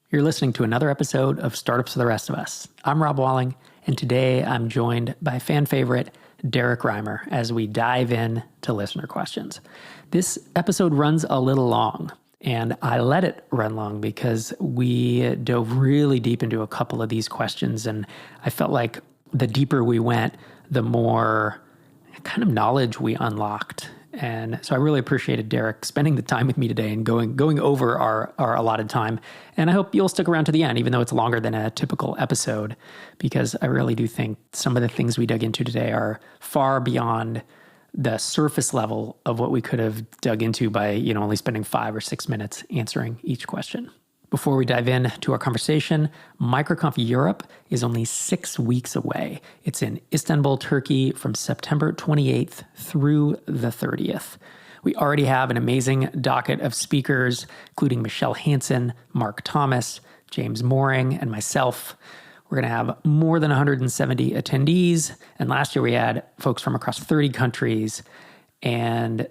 You're listening to another episode of Startups for the Rest of Us. I'm Rob Walling, and today I'm joined by fan favorite Derrick Reimer as we dive in to listener questions. This episode runs a little long, and I let it run long because we dove really deep into a couple of these questions, and I felt like the deeper we went, the more kind of knowledge we unlocked. And so I really appreciated Derrick spending the time with me today and going over our allotted time. And I hope you'll stick around to the end, even though it's longer than a typical episode, because I really do think some of the things we dug into today are far beyond the surface level of what we could have dug into by, only spending 5 or 6 minutes answering each question. Before we dive in to our conversation, MicroConf Europe is only 6 weeks away. It's in Istanbul, Turkey from September 28th through the 30th. We already have an amazing docket of speakers, including Michelle Hansen, Mark Thomas, James Mooring, and myself. We're going to have more than 170 attendees. And last year we had folks from across 30 countries, and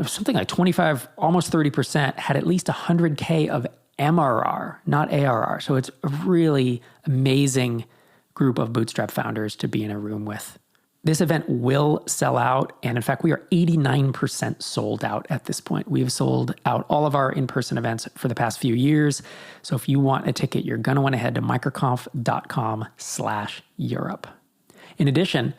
something like 25, almost 30% had at least 100K of MRR, not ARR. So it's a really amazing group of Bootstrap founders to be in a room with. This event will sell out. And in fact, we are 89% sold out at this point. We have sold out all of our in-person events for the past few years. So if you want a ticket, you're going to want to head to microconf.com/Europe. In addition,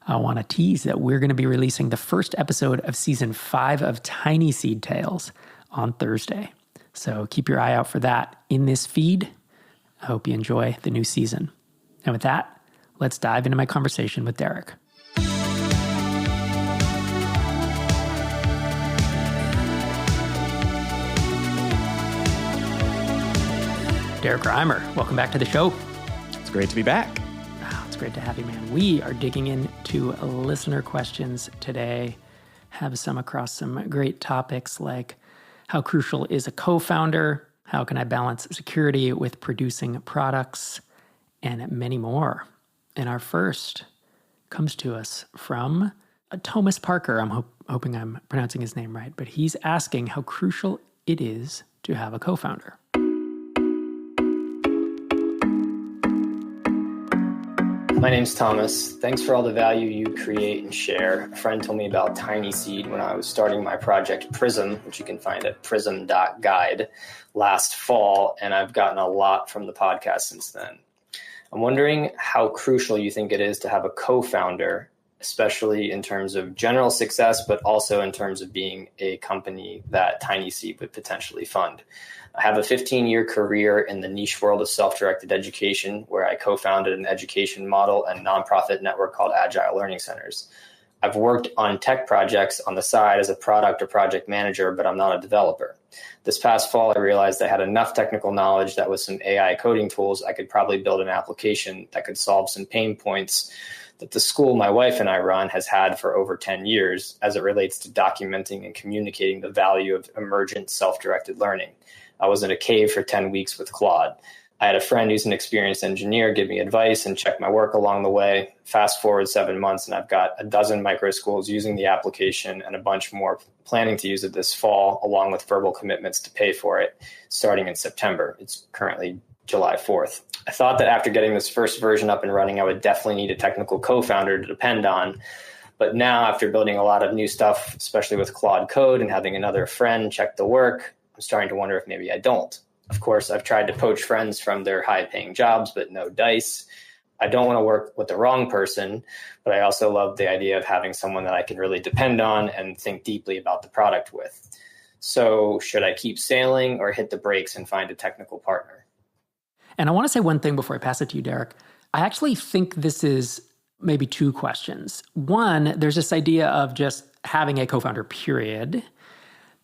I want to tease that we're going to be releasing the first episode of season 5 of Tiny Seed Tales on Thursday. So keep your eye out for that in this feed. I hope you enjoy the new season. And with that, let's dive into my conversation with Derrick. Derrick Reimer, welcome back to the show. It's great to be back. Oh, it's great to have you, man. We are digging into listener questions today. Have some across some great topics like how crucial is a co-founder? How can I balance security with producing products? And many more. And our first comes to us from Thomas Parker. I'm hoping I'm pronouncing his name right, but he's asking how crucial it is to have a co-founder. My name's Thomas. Thanks for all the value you create and share. A friend told me about Tiny Seed when I was starting my project Prism, which you can find at prism.guide last fall, and I've gotten a lot from the podcast since then. I'm wondering how crucial you think it is to have a co-founder, especially in terms of general success, but also in terms of being a company that Tiny Seed would potentially fund. I have a 15-year career in the niche world of self-directed education, where I co-founded an education model and nonprofit network called Agile Learning Centers. I've worked on tech projects on the side as a product or project manager, but I'm not a developer. This past fall, I realized I had enough technical knowledge that with some AI coding tools, I could probably build an application that could solve some pain points that the school my wife and I run has had for over 10 years as it relates to documenting and communicating the value of emergent self-directed learning. I was in a cave for 10 weeks with Claude. I had a friend who's an experienced engineer give me advice and check my work along the way. Fast forward 7 months, and I've got a dozen micro schools using the application and a bunch more planning to use it this fall, along with verbal commitments to pay for it starting in September. It's currently July 4th. I thought that after getting this first version up and running, I would definitely need a technical co-founder to depend on. But now, after building a lot of new stuff, especially with Claude Code and having another friend check the work, I'm starting to wonder if maybe I don't. Of course, I've tried to poach friends from their high-paying jobs, but no dice. I don't want to work with the wrong person, but I also love the idea of having someone that I can really depend on and think deeply about the product with. So should I keep sailing or hit the brakes and find a technical partner? And I want to say one thing before I pass it to you, Derrick. I actually think this is maybe 2 questions. One, there's this idea of just having a co-founder, period.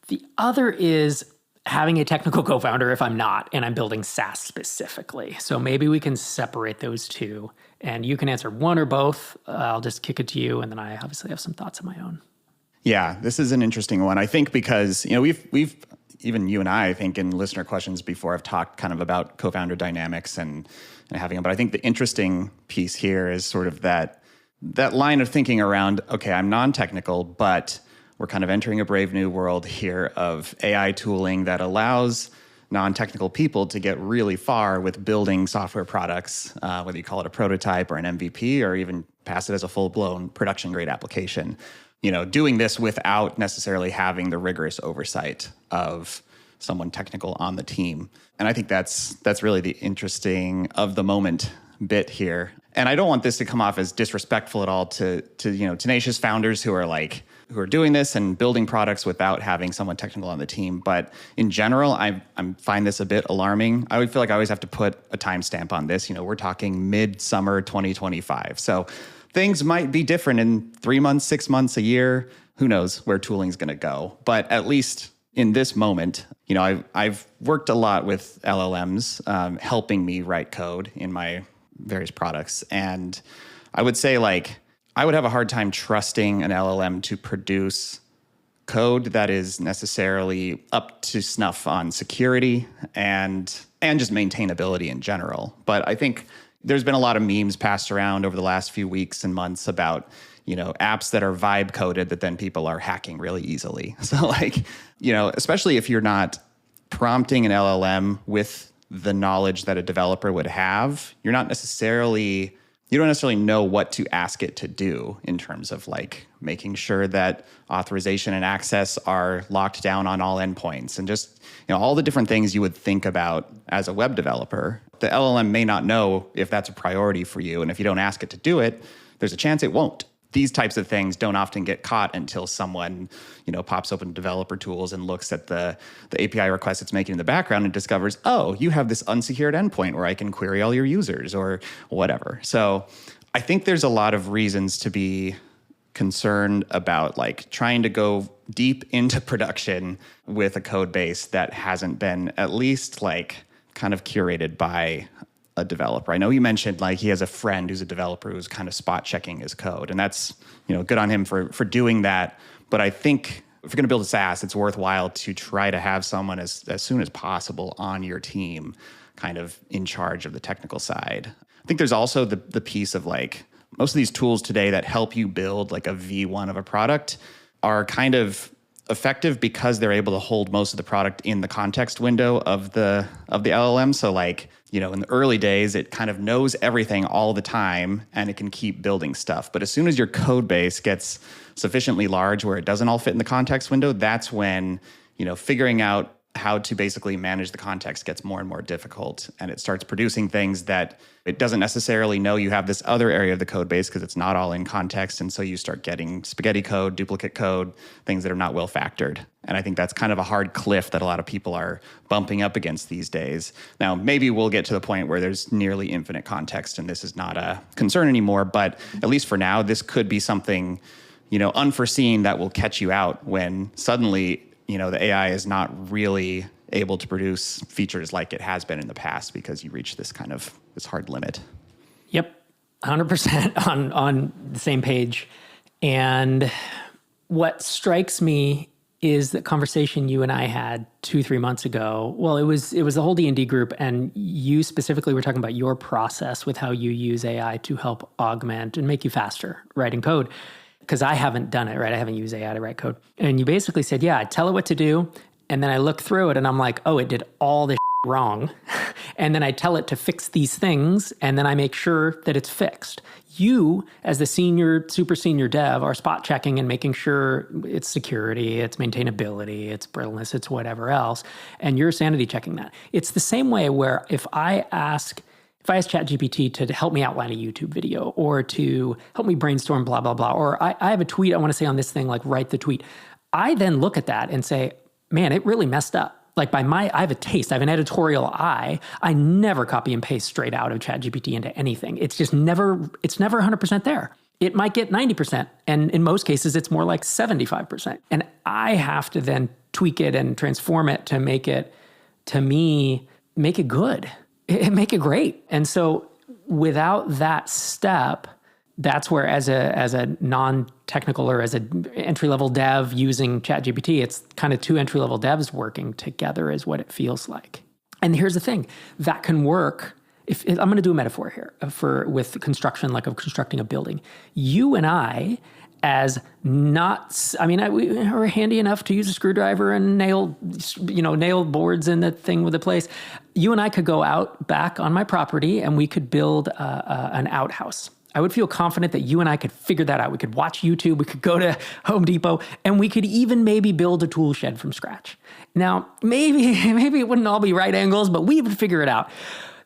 The other is having a technical co-founder if I'm not, and I'm building SaaS specifically. So maybe we can separate those two, and you can answer one or both. I'll just kick it to you, and then I obviously have some thoughts of my own. Yeah, this is an interesting one. I think because, we've even you and I think in listener questions before have talked kind of about co-founder dynamics and having them. But I think the interesting piece here is sort of that line of thinking around, okay, I'm non-technical, but we're kind of entering a brave new world here of AI tooling that allows non-technical people to get really far with building software products, whether you call it a prototype or an MVP, or even pass it as a full-blown production-grade application. Doing this without necessarily having the rigorous oversight of someone technical on the team. And I think that's really the interesting of the moment bit here. And I don't want this to come off as disrespectful at all to tenacious founders who are doing this and building products without having someone technical on the team. But in general, I find this a bit alarming. I would feel like I always have to put a timestamp on this. We're talking mid-summer 2025. So things might be different in 3 months, 6 months, a year. Who knows where tooling is going to go? But at least in this moment, I've worked a lot with LLMs helping me write code in my various products. And I would say I would have a hard time trusting an LLM to produce code that is necessarily up to snuff on security and just maintainability in general. But I think there's been a lot of memes passed around over the last few weeks and months about, apps that are vibe coded that then people are hacking really easily. So especially if you're not prompting an LLM with the knowledge that a developer would have, you don't necessarily know what to ask it to do in terms of making sure that authorization and access are locked down on all endpoints and just all the different things you would think about as a web developer. The LLM may not know if that's a priority for you, and if you don't ask it to do it, there's a chance it won't. These types of things don't often get caught until someone, pops open developer tools and looks at the API request it's making in the background and discovers, oh, you have this unsecured endpoint where I can query all your users or whatever. So I think there's a lot of reasons to be concerned about trying to go deep into production with a code base that hasn't been at least kind of curated by a developer. I know you mentioned he has a friend who's a developer who's kind of spot checking his code, and that's good on him for doing that. But I think if you're going to build a SaaS, it's worthwhile to try to have someone as soon as possible on your team, kind of in charge of the technical side. I think there's also the piece of most of these tools today that help you build a V1 of a product are kind of effective because they're able to hold most of the product in the context window of the LLM. So in the early days, it kind of knows everything all the time and it can keep building stuff. But as soon as your code base gets sufficiently large where it doesn't all fit in the context window, that's when, figuring out how to basically manage the context gets more and more difficult. And it starts producing things that it doesn't necessarily know you have this other area of the code base because it's not all in context. And so you start getting spaghetti code, duplicate code, things that are not well factored. And I think that's kind of a hard cliff that a lot of people are bumping up against these days. Now, maybe we'll get to the point where there's nearly infinite context and this is not a concern anymore. But at least for now, this could be something, unforeseen that will catch you out when suddenly the AI is not really able to produce features like it has been in the past because you reach this hard limit. Yep, 100% on the same page. And what strikes me is the conversation you and I had 2-3 months ago. Well, it was the whole D&D group, and you specifically were talking about your process with how you use AI to help augment and make you faster writing code. Because I haven't done it, right? I haven't used AI to write code. And you basically said, I tell it what to do. And then I look through it and I'm like, oh, it did all this wrong. And then I tell it to fix these things. And then I make sure that it's fixed. You, as the super senior dev, are spot checking and making sure it's security, it's maintainability, it's brittleness, it's whatever else. And you're sanity checking that. It's the same way where if I ask ChatGPT to help me outline a YouTube video or to help me brainstorm blah, blah, blah, or I have a tweet I want to say on this thing, write the tweet. I then look at that and say, man, it really messed up. I have a taste, I have an editorial eye. I never copy and paste straight out of ChatGPT into anything. It's never 100% there. It might get 90%. And in most cases, it's more like 75%. And I have to then tweak it and transform it to make it, to me, make it good. Make it great. And so without that step, that's where as a non-technical or as an entry-level dev using ChatGPT, it's kind of two entry-level devs working together is what it feels like. And here's the thing, that can work. If I'm going to do a metaphor here with construction, of constructing a building. You and I as not, I mean, we were handy enough to use a screwdriver and nail boards in the thing with the place. You and I could go out back on my property and we could build an outhouse. I would feel confident that you and I could figure that out. We could watch YouTube, we could go to Home Depot, and we could even maybe build a tool shed from scratch. Now, maybe it wouldn't all be right angles, but we would figure it out.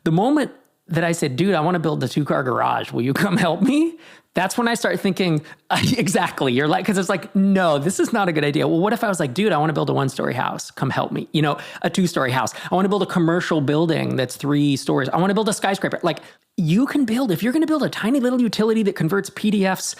The moment that I said, dude, I want to build a 2-car garage, will you come help me? That's when I start thinking, exactly, you're like, because it's like, no, this is not a good idea. Well, what if I was like, dude, I want to build a 1-story house, come help me. A 2-story house. I want to build a commercial building that's 3 stories. I want to build a skyscraper. Like, you can build, if you're going to build a tiny little utility that converts PDFs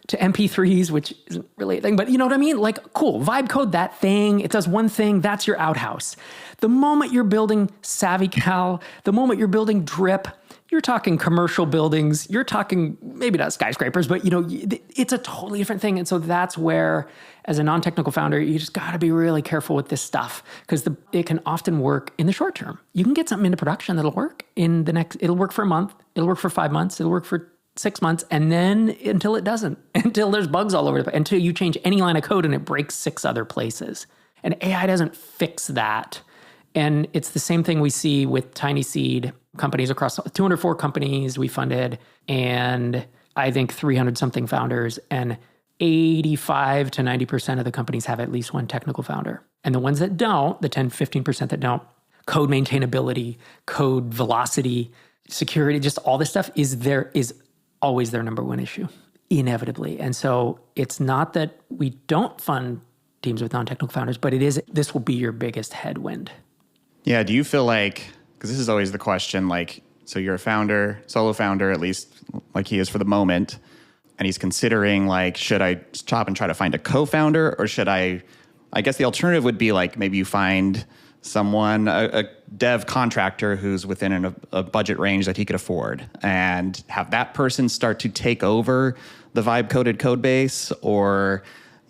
to MP3s, which isn't really a thing, but you know what I mean? Like, cool, vibe code that thing. It does one thing, that's your outhouse. The moment you're building SavvyCal, the moment you're building Drip, you're talking commercial buildings, you're talking maybe not skyscrapers, but it's a totally different thing. And so that's where, as a non-technical founder, you just got to be really careful with this stuff because it can often work in the short term. You can get something into production that'll work it'll work for a month, it'll work for 5 months, it'll work for 6 months, and then until it doesn't, until there's bugs all over it, until you change any line of code and it breaks 6 other places. And AI doesn't fix that. And it's the same thing we see with tiny seed companies across 204 companies we funded, and I think 300 something founders, and 85 to 90% of the companies have at least one technical founder. And the ones that don't, the 10, 15% that don't, code maintainability, code velocity, security, just all this stuff is always their number one issue, inevitably. And so it's not that we don't fund teams with non-technical founders, but this will be your biggest headwind. Yeah, do you feel like, because this is always the question, like, so you're a founder, solo founder, at least like he is for the moment, and he's considering like, should I stop and try to find a co-founder, or should I guess the alternative would be like, maybe you find someone, a dev contractor who's within a budget range that he could afford, and have that person start to take over the vibe coded code base? Or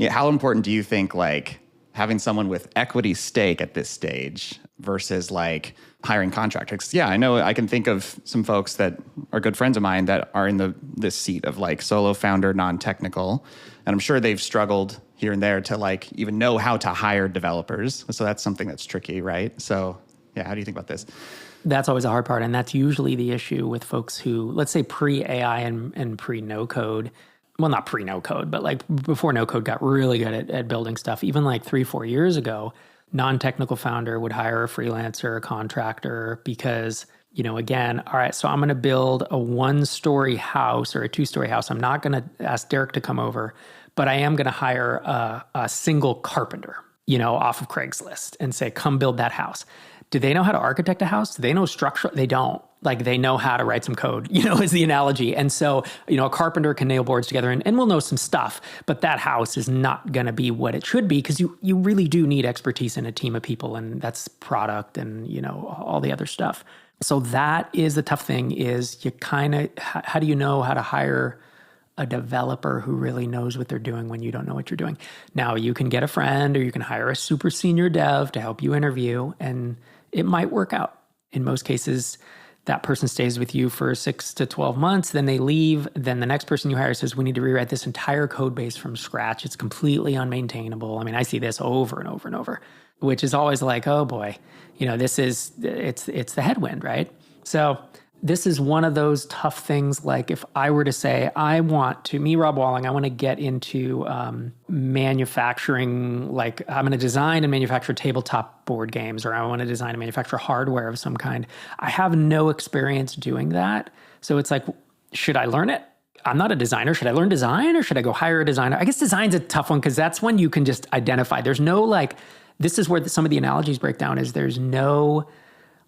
how important do you think like having someone with equity stake at this stage versus like hiring contractors? Yeah, I know I can think of some folks that are good friends of mine that are in this seat of like solo founder, non-technical. And I'm sure they've struggled here and there to like even know how to hire developers. So that's something that's tricky, right? So yeah, how do you think about this? That's always a hard part. And that's usually the issue with folks who, let's say pre-AI and pre-no code. Well, not pre-no code, but like before no code got really good at building stuff. Even like 3-4 years ago, non-technical founder would hire a freelancer, a contractor, because, again, all right, so I'm going to build a 1-story house or a 2-story house. I'm not going to ask Derrick to come over, but I am going to hire a single carpenter, off of Craigslist and say, come build that house. Do they know how to architect a house? Do they know structure? They don't. Like, they know how to write some code, is the analogy. And so, a carpenter can nail boards together and we'll know some stuff, but that house is not going to be what it should be, because you really do need expertise in a team of people, and that's product and, all the other stuff. So that is the tough thing, is you kind of, how do you know how to hire a developer who really knows what they're doing when you don't know what you're doing? Now, you can get a friend or you can hire a super senior dev to help you interview, and it might work out. In most cases, that person stays with you for 6 to 12 months, then they leave. Then the next person you hire says, we need to rewrite this entire code base from scratch. It's completely unmaintainable. I mean, I see this over and over and over, which is always like, oh boy, it's the headwind, right? So this is one of those tough things. Like, if I were to say, Rob Walling, I want to get into manufacturing, like I'm going to design and manufacture tabletop board games, or I want to design and manufacture hardware of some kind. I have no experience doing that. So it's like, should I learn it? I'm not a designer. Should I learn design, or should I go hire a designer? I guess design's a tough one, because that's when you can just identify. There's no like, this is where some of the analogies break down, is there's no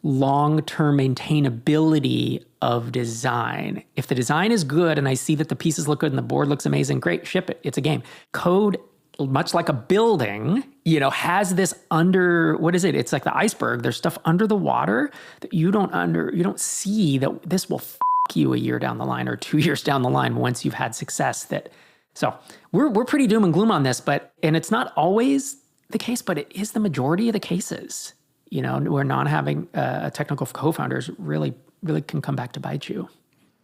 long-term maintainability of design. If the design is good and I see that the pieces look good and the board looks amazing, great, ship it. It's a game. Code, much like a building, has this what is it? It's like the iceberg. There's stuff under the water that you don't see, that this will you a year down the line or 2 years down the line once you've had success. So we're pretty doom and gloom on this, and it's not always the case, but it is the majority of the cases. Where not having technical co-founders really can come back to bite you.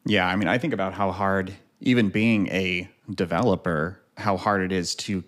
Yeah, I mean, I think about how hard even being a developer how hard it is to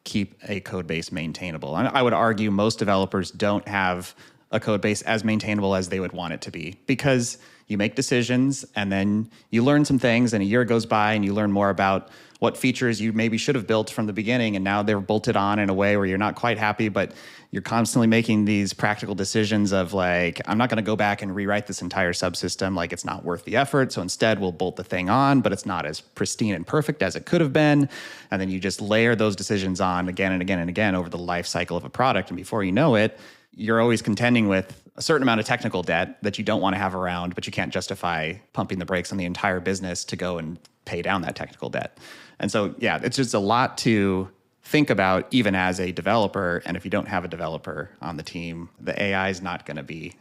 keep a code base maintainable. And I would argue most developers don't have a code base as maintainable as they would want it to be, because you make decisions and then you learn some things and a year goes by and you learn more about what features you maybe should have built from the beginning, and now they're bolted on in a way where you're not quite happy, but you're constantly making these practical decisions of like, I'm not going to go back and rewrite this entire subsystem. Like, it's not worth the effort. So instead we'll bolt the thing on, but it's not as pristine and perfect as it could have been. And then you just layer those decisions on again and again and again over the life cycle of a product. And before you know it, you're always contending with a certain amount of technical debt that you don't want to have around, but you can't justify pumping the brakes on the entire business to go and pay down that technical debt. And so, yeah, it's just a lot to think about even as a developer. And if you don't have a developer on the team, the AI is not going to be,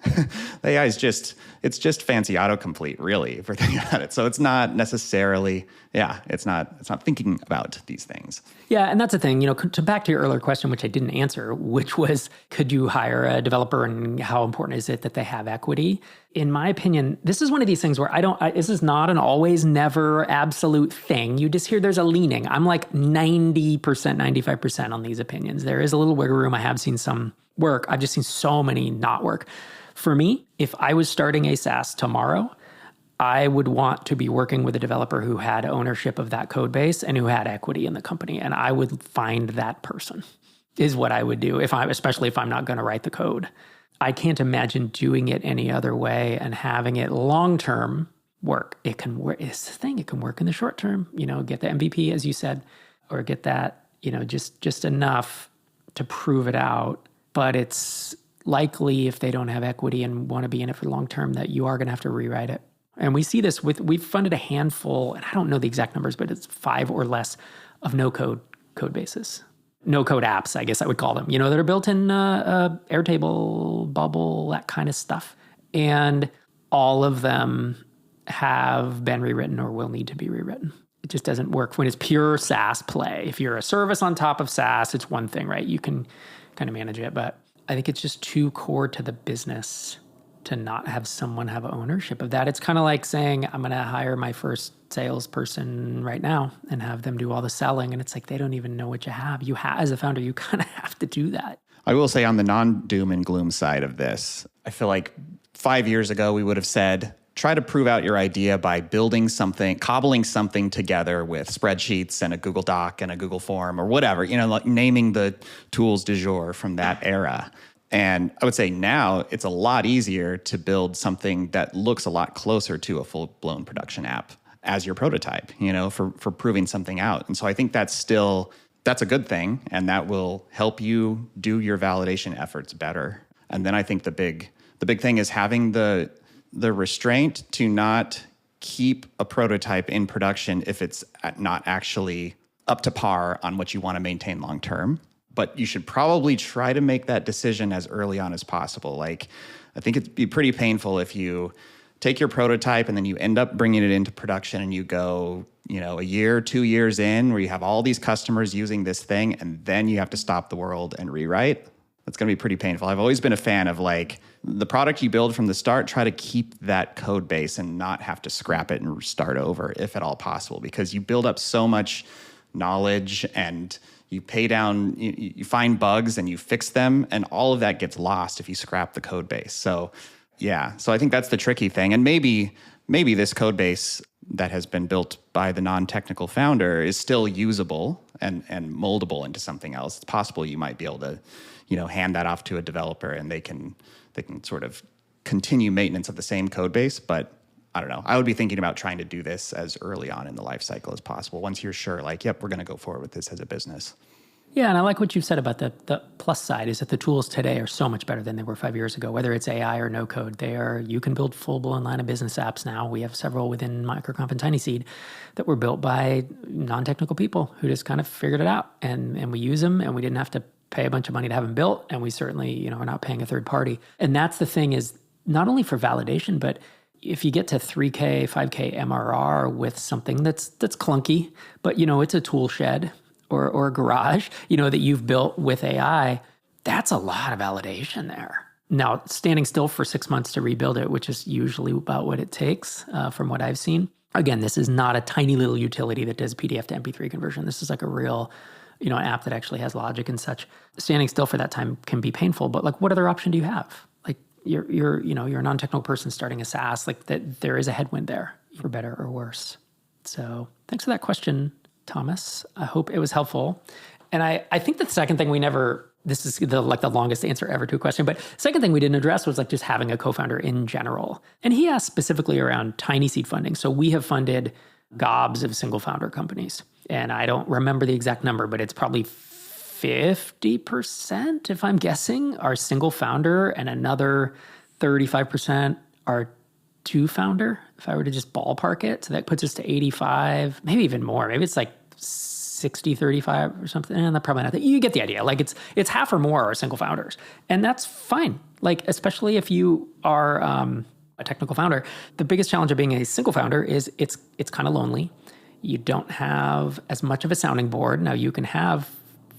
the AI is it's just fancy autocomplete, really, if we're thinking about it. So it's not necessarily, it's not thinking about these things. Yeah, and that's the thing, to back to your earlier question, which I didn't answer, which was, could you hire a developer and how important is it that they have equity? In my opinion, this is one of these things where this is not an always, never, absolute thing. You just hear there's a leaning. I'm like 90%, 95% on these opinions. There is a little wiggle room. I have seen some work. I've just seen so many not work. For me, if I was starting a SaaS tomorrow, I would want to be working with a developer who had ownership of that code base and who had equity in the company. And I would find that person is what I would do, especially if I'm not going to write the code. I can't imagine doing it any other way and having it long-term work. It can work. It's the thing. It can work in the short term, get the MVP, as you said, or get that, just enough to prove it out. But it's likely, if they don't have equity and want to be in it for the long term, that you are going to have to rewrite it. And we see this we've funded a handful, and I don't know the exact numbers, but it's 5 or less of no-code code bases. No-code apps, I guess I would call them, that are built in Airtable, Bubble, that kind of stuff. And all of them have been rewritten or will need to be rewritten. It just doesn't work when it's pure SaaS play. If you're a service on top of SaaS, it's one thing, right? You can kind of manage it, but I think it's just too core to the business to not have someone have ownership of that. It's kind of like saying, I'm going to hire my first salesperson right now and have them do all the selling. And it's like, they don't even know what you have. As a founder, you kind of have to do that. I will say, on the non-doom and gloom side of this, I feel like 5 years ago, we would have said, try to prove out your idea by building something, cobbling something together with spreadsheets and a Google Doc and a Google Form or whatever, like naming the tools du jour from that era. And I would say now it's a lot easier to build something that looks a lot closer to a full-blown production app as your prototype, for proving something out. And so I think that's a good thing, and that will help you do your validation efforts better. And then I think the big thing is having the restraint to not keep a prototype in production if it's not actually up to par on what you want to maintain long term. But you should probably try to make that decision as early on as possible. Like, I think it'd be pretty painful if you take your prototype and then you end up bringing it into production and you go, a year, 2 years in, where you have all these customers using this thing, and then you have to stop the world and rewrite. That's going to be pretty painful. I've always been a fan of like the product you build from the start, try to keep that code base and not have to scrap it and start over if at all possible, because you build up so much knowledge and you pay down, you find bugs and you fix them, and all of that gets lost if you scrap the code base. So I think that's the tricky thing. And maybe this code base that has been built by the non-technical founder is still usable and moldable into something else. It's possible you might be able to, hand that off to a developer and they can sort of continue maintenance of the same code base. But I don't know. I would be thinking about trying to do this as early on in the life cycle as possible. Once you're sure, like, yep, we're going to go forward with this as a business. Yeah, and I like what you said about the plus side is that the tools today are so much better than they were 5 years ago. Whether it's AI or no code, you can build full-blown line of business apps now. We have several within Microconf and TinySeed that were built by non-technical people who just kind of figured it out, and we use them, and we didn't have to pay a bunch of money to have them built, and we certainly are not paying a third party. And that's the thing, is not only for validation, but if you get to 3K, 5K MRR with something that's clunky, but it's a tool shed or a garage, that you've built with AI, that's a lot of validation there. Now, standing still for 6 months to rebuild it, which is usually about what it takes from what I've seen, Again, this is not a tiny little utility that does PDF to MP3 conversion. This is like a real, app that actually has logic and such. Standing still for that time can be painful, but like, what other option do you have? Like you're a non-technical person starting a SaaS, like that there is a headwind there for better or worse. So thanks for that question, Thomas. I hope it was helpful. And I think the second thing this is the longest answer ever to a question, but second thing we didn't address was like just having a co-founder in general. And he asked specifically around tiny seed funding. So we have funded gobs of single founder companies. And I don't remember the exact number, but it's probably 50%, if I'm guessing, are single founder, and another 35% are two founder, if I were to just ballpark it. So that puts us to 85, maybe even more. Maybe it's like 60, 35 or something. And that's probably not that. You get the idea. Like it's half or more are single founders. And that's fine. Like, especially if you are a technical founder, the biggest challenge of being a single founder is it's kind of lonely. You don't have as much of a sounding board. Now you can have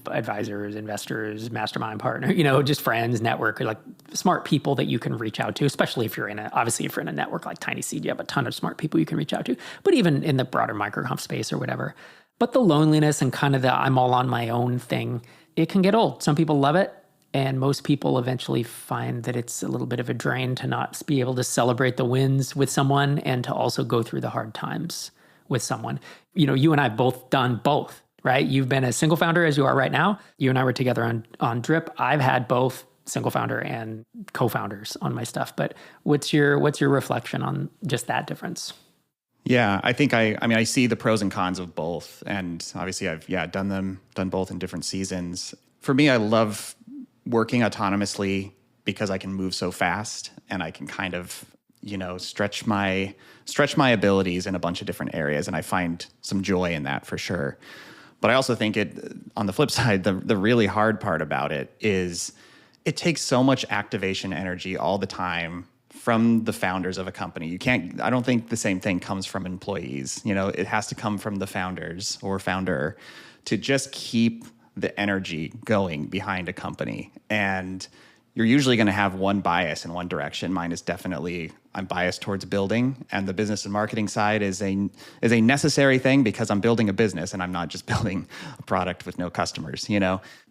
advisors, investors, mastermind partner, just friends, network, or like smart people that you can reach out to, especially if you're in a network like Tiny Seed, you have a ton of smart people you can reach out to, but even in the broader microconf space or whatever. But the loneliness and kind of the I'm all on my own thing, it can get old. Some people love it. And most people eventually find that it's a little bit of a drain to not be able to celebrate the wins with someone and to also go through the hard times with someone. You and I have both done both, right? You've been a single founder as you are right now. You and I were together on Drip. I've had both single founder and co-founders on my stuff. But what's your reflection on just that difference? Yeah, I think I see the pros and cons of both. And obviously I've done both in different seasons. For me, I love working autonomously because I can move so fast and I can kind of, stretch my abilities in a bunch of different areas. And I find some joy in that for sure. But I also think on the flip side, the really hard part about it is it takes so much activation energy all the time from the founders of a company. I don't think the same thing comes from employees. It has to come from the founders or founder to just keep the energy going behind a company. And you're usually going to have one bias in one direction. Mine is definitely, I'm biased towards building, and the business and marketing side is a necessary thing because I'm building a business and I'm not just building a product with no customers,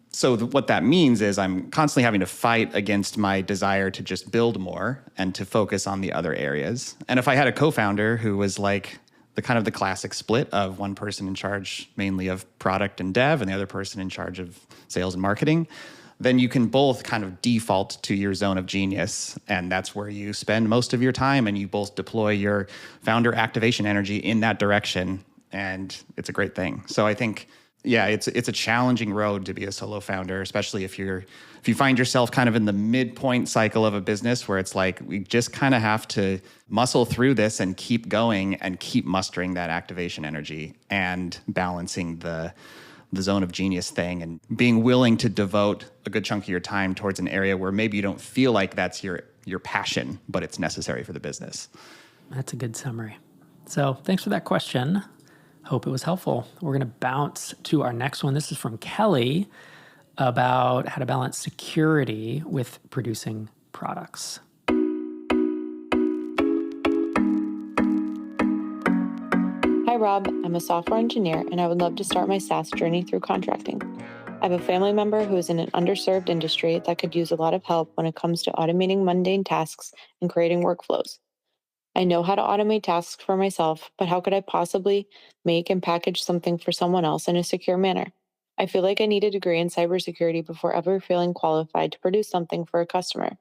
So what that means is I'm constantly having to fight against my desire to just build more and to focus on the other areas. And if I had a co-founder who was like the kind of the classic split of one person in charge mainly of product and dev and the other person in charge of sales and marketing, then you can both kind of default to your zone of genius. And that's where you spend most of your time, and you both deploy your founder activation energy in that direction. And it's a great thing. So I think, it's a challenging road to be a solo founder, especially if you find yourself kind of in the midpoint cycle of a business where it's like, we just kind of have to muscle through this and keep going and keep mustering that activation energy and balancing the zone of genius thing and being willing to devote a good chunk of your time towards an area where maybe you don't feel like that's your passion, but it's necessary for the business. That's a good summary. So thanks for that question. Hope it was helpful. We're going to bounce to our next one. This is from Kelly about how to balance security with producing products. Hi, Rob. I'm a software engineer, and I would love to start my SaaS journey through contracting. I have a family member who is in an underserved industry that could use a lot of help when it comes to automating mundane tasks and creating workflows. I know how to automate tasks for myself, but how could I possibly make and package something for someone else in a secure manner? I feel like I need a degree in cybersecurity before ever feeling qualified to produce something for a customer.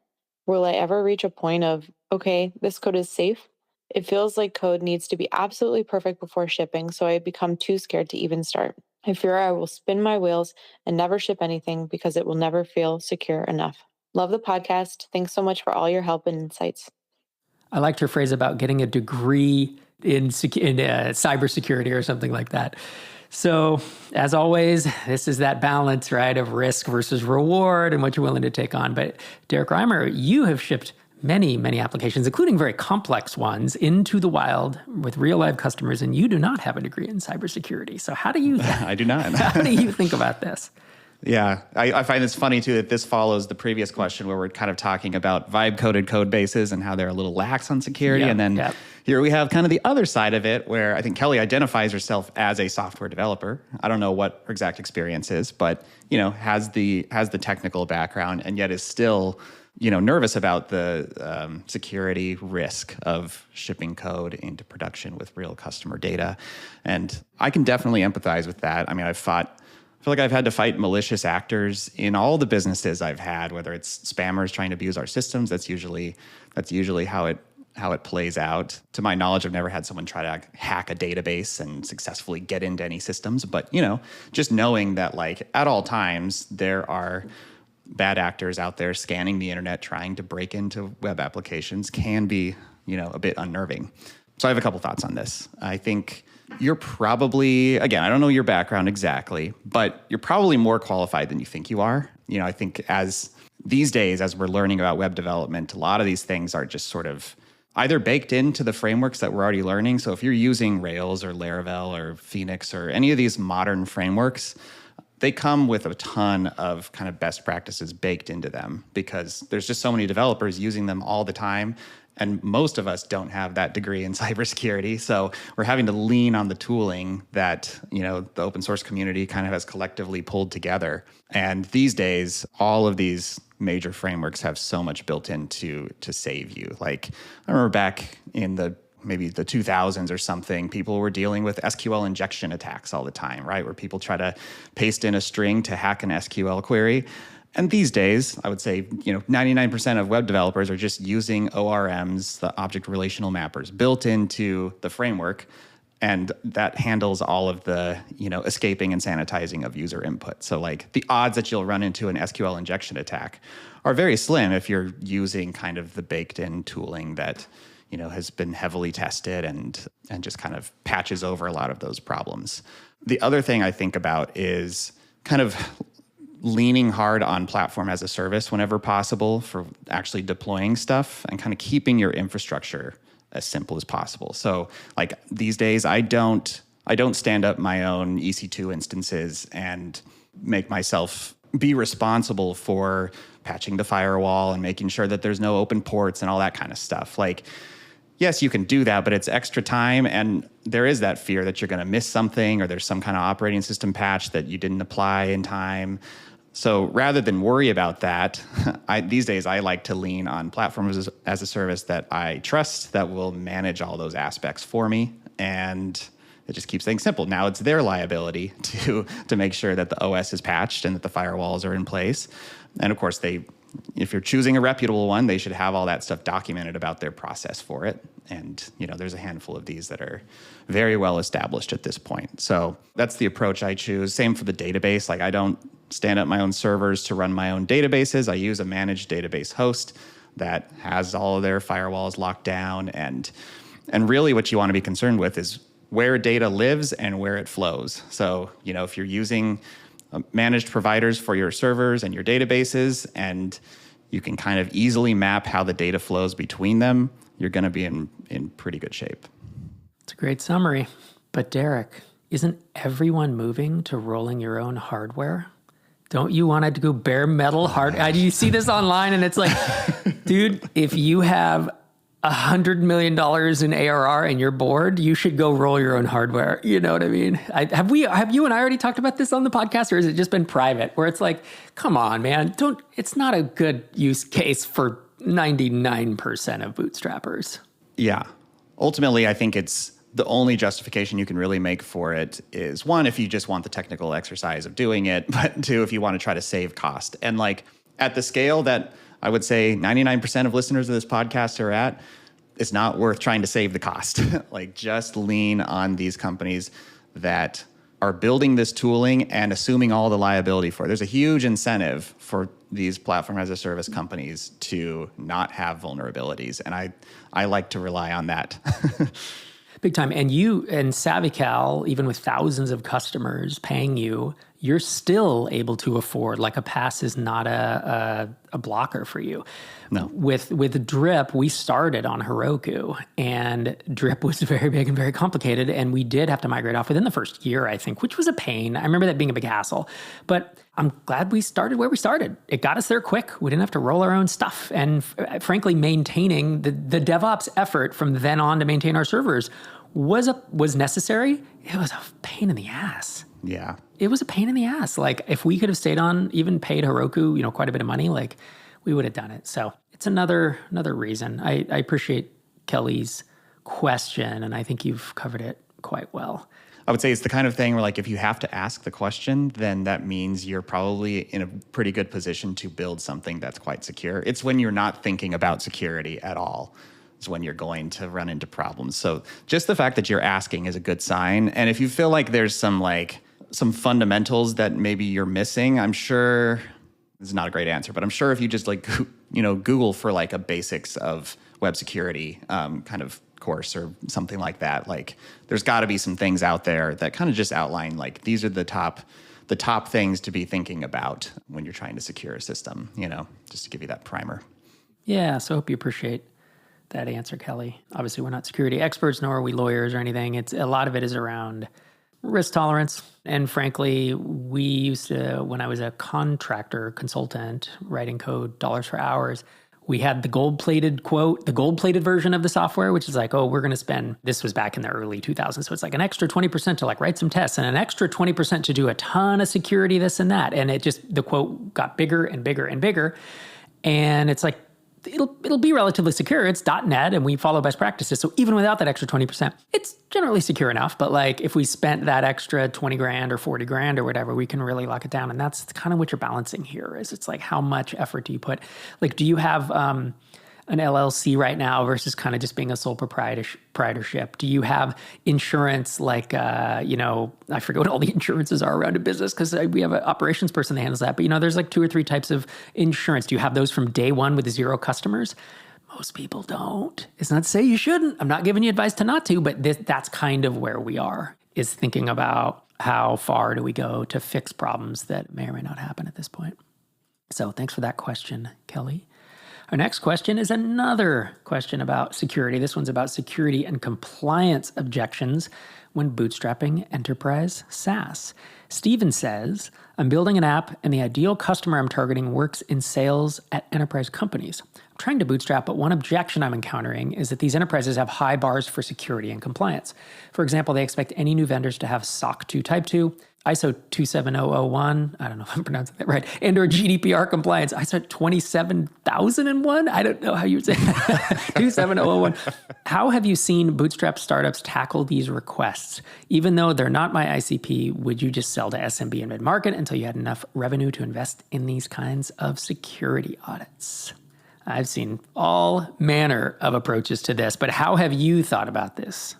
Will I ever reach a point of, okay, this code is safe? It feels like code needs to be absolutely perfect before shipping, so I become too scared to even start. I fear I will spin my wheels and never ship anything because it will never feel secure enough. Love the podcast. Thanks so much for all your help and insights. I liked her phrase about getting a degree in cybersecurity or something like that. So as always, this is that balance, right, of risk versus reward and what you're willing to take on. But Derrick Reimer, you have shipped many, many applications, including very complex ones, into the wild with real live customers, and you do not have a degree in cybersecurity. So how do you I do not. How do you think about this? Yeah, I find this funny too that this follows the previous question where we're kind of talking about vibe-coded code bases and how they're a little lax on security. And then here we have kind of the other side of it where I think Kelly identifies herself as a software developer. I don't know what her exact experience is, but has the technical background and yet is still nervous about the security risk of shipping code into production with real customer data. And I can definitely empathize with that. I mean, I feel like I've had to fight malicious actors in all the businesses I've had, whether it's spammers trying to abuse our systems. That's usually how it plays out. To my knowledge, I've never had someone try to hack a database and successfully get into any systems. But, just knowing that at all times there are bad actors out there scanning the internet, trying to break into web applications can be, a bit unnerving. So I have a couple thoughts on this. I think you're probably, again, I don't know your background exactly, but you're probably more qualified than you think you are. I think these days, as we're learning about web development, a lot of these things are just sort of either baked into the frameworks that we're already learning. So if you're using Rails or Laravel or Phoenix or any of these modern frameworks, they come with a ton of kind of best practices baked into them because there's just so many developers using them all the time. And most of us don't have that degree in cybersecurity. So we're having to lean on the tooling that, the open source community kind of has collectively pulled together. And these days, all of these major frameworks have so much built in to save you. I remember back in maybe the 2000s or something, people were dealing with SQL injection attacks all the time, right? Where people try to paste in a string to hack an SQL query. And these days, I would say, 99% of web developers are just using ORMs, the object relational mappers, built into the framework. And that handles all of the, escaping and sanitizing of user input. So the odds that you'll run into an SQL injection attack are very slim if you're using kind of the baked in tooling that, has been heavily tested and just kind of patches over a lot of those problems. The other thing I think about is kind of leaning hard on platform as a service whenever possible for actually deploying stuff and kind of keeping your infrastructure as simple as possible. So these days, I don't stand up my own EC2 instances and make myself be responsible for patching the firewall and making sure that there's no open ports and all that kind of stuff. Yes, you can do that, but it's extra time. And there is that fear that you're going to miss something or there's some kind of operating system patch that you didn't apply in time. So rather than worry about that, these days I like to lean on platforms as a service that I trust that will manage all those aspects for me. And it just keeps things simple. Now it's their liability to make sure that the OS is patched and that the firewalls are in place. And of course, if you're choosing a reputable one, they should have all that stuff documented about their process for it. And, there's a handful of these that are very well established at this point. So that's the approach I choose. Same for the database. I don't stand up my own servers to run my own databases. I use a managed database host that has all of their firewalls locked down. And really what you want to be concerned with is where data lives and where it flows. So, if you're using managed providers for your servers and your databases, and you can kind of easily map how the data flows between them, you're going to be in pretty good shape. It's a great summary. But Derrick, isn't everyone moving to rolling your own hardware? Don't you want to go bare metal hard? You see this online and it's dude, if you have $100 million in ARR and you're bored, you should go roll your own hardware. You know what I mean? Have you and I already talked about this on the podcast, or has it just been private where it's come on, man, it's not a good use case for 99% of bootstrappers. Yeah. Ultimately, I think it's the only justification you can really make for it is, one, if you just want the technical exercise of doing it, but two, if you want to try to save cost. And at the scale that I would say 99% of listeners of this podcast are at, it's not worth trying to save the cost. Just lean on these companies that are building this tooling and assuming all the liability for it. There's a huge incentive for these platform as a service companies to not have vulnerabilities. And I like to rely on that. Big time. And you and SavvyCal, even with thousands of customers paying you, you're still able to afford, like a pass is not a blocker for you. No. With Drip, we started on Heroku, and Drip was very big and very complicated, and we did have to migrate off within the first year, I think, which was a pain. I remember that being a big hassle, but I'm glad we started where we started. It got us there quick. We didn't have to roll our own stuff. And frankly, maintaining the DevOps effort from then on to maintain our servers was necessary. It was a pain in the ass. Yeah. It was a pain in the ass. Like, if we could have stayed on, even paid Heroku, quite a bit of money, like, we would have done it. So it's another reason. I appreciate Kelly's question, and I think you've covered it quite well. I would say it's the kind of thing where, like, if you have to ask the question, then that means you're probably in a pretty good position to build something that's quite secure. It's when you're not thinking about security at all is when you're going to run into problems. So just the fact that you're asking is a good sign. And if you feel like there's some fundamentals that maybe you're missing, I'm sure this is not a great answer, but I'm sure if you just Google for like a basics of web security kind of course or something like that, like there's got to be some things out there that kind of just outline like these are the top things to be thinking about when you're trying to secure a system, just to give you that primer. Yeah, so I hope you appreciate that answer, Kelly. Obviously, we're not security experts, nor are we lawyers or anything. A lot of it is around risk tolerance. And frankly, we used to, when I was a contractor consultant writing code dollars for hours, we had the gold-plated version of the software, which is like, we're going to spend, this was back in the early 2000s. So it's like an extra 20% to like write some tests and an extra 20% to do a ton of security, this and that. And the quote got bigger and bigger and bigger. And it's like, it'll be relatively secure. It's .NET and we follow best practices. So even without that extra 20%, it's generally secure enough. But like if we spent that extra 20 grand or 40 grand or whatever, we can really lock it down. And that's kind of what you're balancing here is it's like, how much effort do you put? Like, do you have an LLC right now versus kind of just being a sole proprietorship? Do you have insurance like, I forget what all the insurances are around a business because we have an operations person that handles that. But, there's like 2 or 3 types of insurance. Do you have those from day one with 0 customers? Most people don't. It's not to say you shouldn't. I'm not giving you advice to not to, but that's kind of where we are, is thinking about how far do we go to fix problems that may or may not happen at this point. So thanks for that question, Kelly. Our next question is another question about security. This one's about security and compliance objections when bootstrapping enterprise SaaS. Steven says, I'm building an app and the ideal customer I'm targeting works in sales at enterprise companies. I'm trying to bootstrap, but one objection I'm encountering is that these enterprises have high bars for security and compliance. For example, they expect any new vendors to have SOC 2 Type 2, ISO 27001, I don't know if I'm pronouncing that right, and or GDPR compliance, ISO 27001, I don't know how you would say that, 27001. How have you seen bootstrap startups tackle these requests? Even though they're not my ICP, would you just sell to SMB and mid-market until you had enough revenue to invest in these kinds of security audits? I've seen all manner of approaches to this, but how have you thought about this?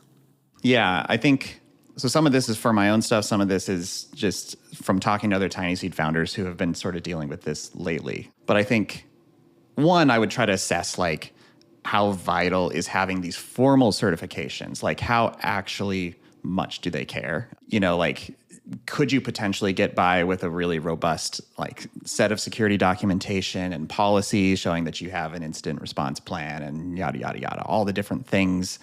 Yeah, I think... So some of this is for my own stuff. Some of this is just from talking to other Tiny Seed founders who have been sort of dealing with this lately. But I think, one, I would try to assess like how vital is having these formal certifications? Like how actually much do they care? Like could you potentially get by with a really robust like set of security documentation and policies showing that you have an incident response plan and yada, yada, yada, all the different things,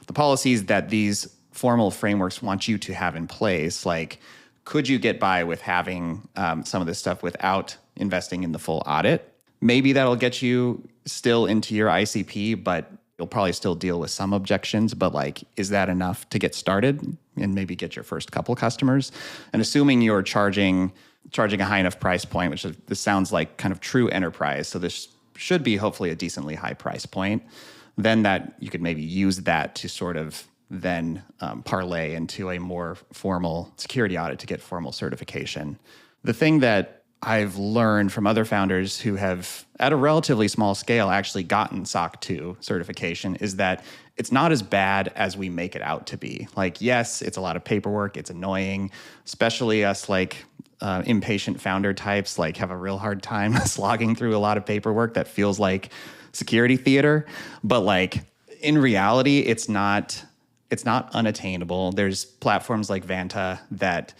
the policies that these formal frameworks want you to have in place? Like, could you get by with having some of this stuff without investing in the full audit? Maybe that'll get you still into your ICP, but you'll probably still deal with some objections. But like, is that enough to get started and maybe get your first couple customers? And assuming you're charging a high enough price point, this sounds like kind of true enterprise, so this should be hopefully a decently high price point, then that you could maybe use that to sort of then parlay into a more formal security audit to get formal certification. The thing that I've learned from other founders who have, at a relatively small scale, actually gotten SOC 2 certification is that it's not as bad as we make it out to be. Like, yes, it's a lot of paperwork. It's annoying, especially us like impatient founder types like have a real hard time slogging through a lot of paperwork that feels like security theater. But like in reality, it's not unattainable. There's platforms like Vanta that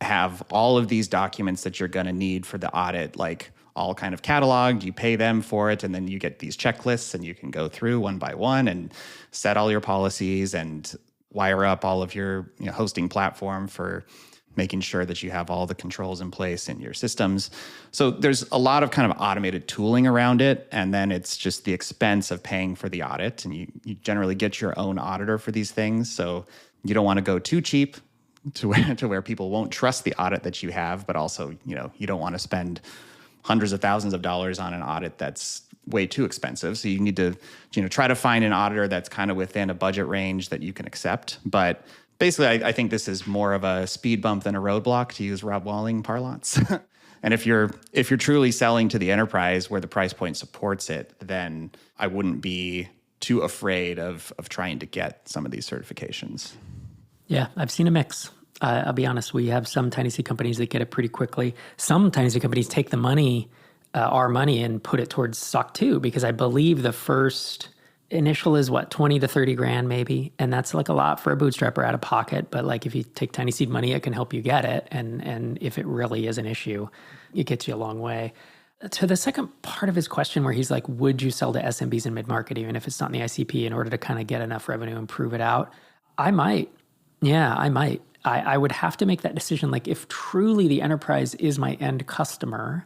have all of these documents that you're going to need for the audit, like all kind of cataloged. You pay them for it, and then you get these checklists, and you can go through one by one and set all your policies and wire up all of your hosting platform for making sure that you have all the controls in place in your systems. So there's a lot of kind of automated tooling around it. And then it's just the expense of paying for the audit. And you generally get your own auditor for these things. So you don't want to go too cheap to where people won't trust the audit that you have, but also, you don't want to spend hundreds of thousands of dollars on an audit that's way too expensive. So you need to, try to find an auditor that's kind of within a budget range that you can accept. But basically, I think this is more of a speed bump than a roadblock, to use Rob Walling parlance. And if you're truly selling to the enterprise where the price point supports it, then I wouldn't be too afraid of trying to get some of these certifications. Yeah, I've seen a mix. I'll be honest, we have some tiny C companies that get it pretty quickly. Some tiny C companies take the money, our money, and put it towards SOC 2, because I believe the first initial is 20 to 30 grand maybe. And that's like a lot for a bootstrapper out of pocket. But like if you take tiny seed money, it can help you get it. And if it really is an issue, it gets you a long way. To the second part of his question where he's like, would you sell to SMBs and mid-market, even if it's not in the ICP, in order to kind of get enough revenue and prove it out? I might. Yeah, I might. I would have to make that decision. Like if truly the enterprise is my end customer,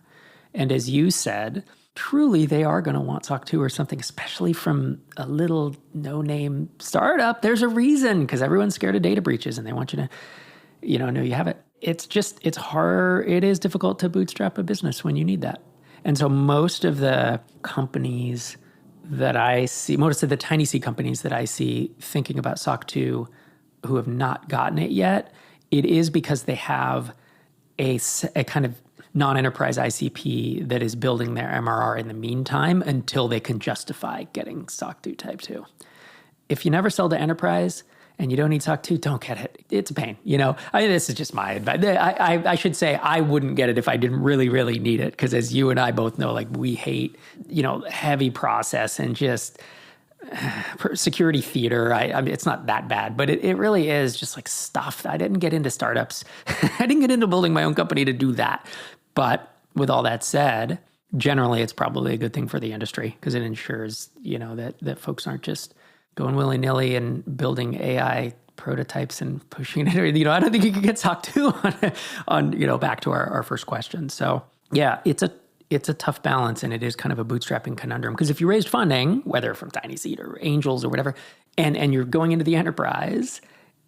and as you said, truly they are going to want SOC 2 or something, especially from a little no-name startup. There's a reason, because everyone's scared of data breaches and they want you to, know you have it. It's hard. It is difficult to bootstrap a business when you need that. And so most of the companies that I see, most of the tiny C companies that I see thinking about SOC 2 who have not gotten it yet, it is because they have a kind of non-enterprise ICP that is building their MRR in the meantime until they can justify getting SOC 2 Type 2. If you never sell to enterprise and you don't need SOC 2, don't get it. It's a pain. This is just my advice. I should say I wouldn't get it if I didn't really, really need it, because as you and I both know, like we hate, heavy process and just security theater. I mean, it's not that bad, but it really is just like stuff. I didn't get into startups. I didn't get into building my own company to do that. But with all that said, generally it's probably a good thing for the industry, because it ensures, that folks aren't just going willy-nilly and building AI prototypes and pushing it. I don't think you can get SOC 2 on back to our first question. So yeah, it's a tough balance, and it is kind of a bootstrapping conundrum, because if you raised funding, whether from Tiny Seed or angels or whatever, and you're going into the enterprise,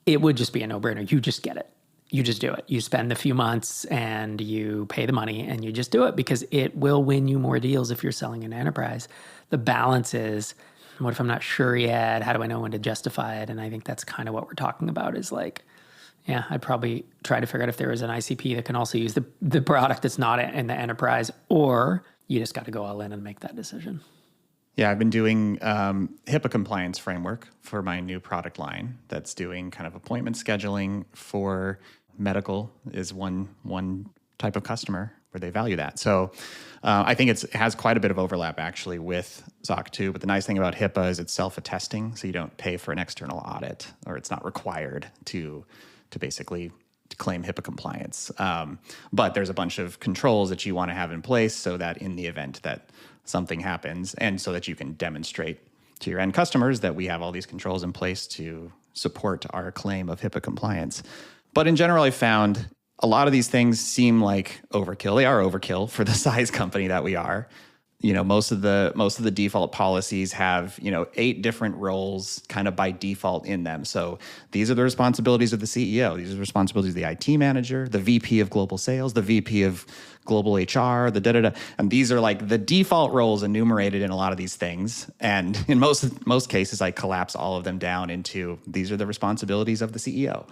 it would just be a no-brainer. You just get it. You just do it. You spend the few months and you pay the money and you just do it, because it will win you more deals if you're selling an enterprise. The balance is, what if I'm not sure yet? How do I know when to justify it? And I think that's kind of what we're talking about, is like, yeah, I'd probably try to figure out if there is an ICP that can also use the product that's not in the enterprise, or you just got to go all in and make that decision. Yeah, I've been doing HIPAA compliance framework for my new product line that's doing kind of appointment scheduling for medical is one type of customer where they value that. So I think it has quite a bit of overlap actually with SOC 2, but the nice thing about HIPAA is it's self-attesting, so you don't pay for an external audit, or it's not required to basically claim HIPAA compliance. But there's a bunch of controls that you want to have in place so that in the event that something happens, and so that you can demonstrate to your end customers that we have all these controls in place to support our claim of HIPAA compliance. But in general, I found a lot of these things seem like overkill. They are overkill for the size company that we are. Most of the default policies have, 8 different roles kind of by default in them. So these are the responsibilities of the CEO. These are the responsibilities of the IT manager, the VP of global sales, the VP of global HR, the da-da-da. And these are like the default roles enumerated in a lot of these things. And in most cases, I collapse all of them down into, these are the responsibilities of the CEO,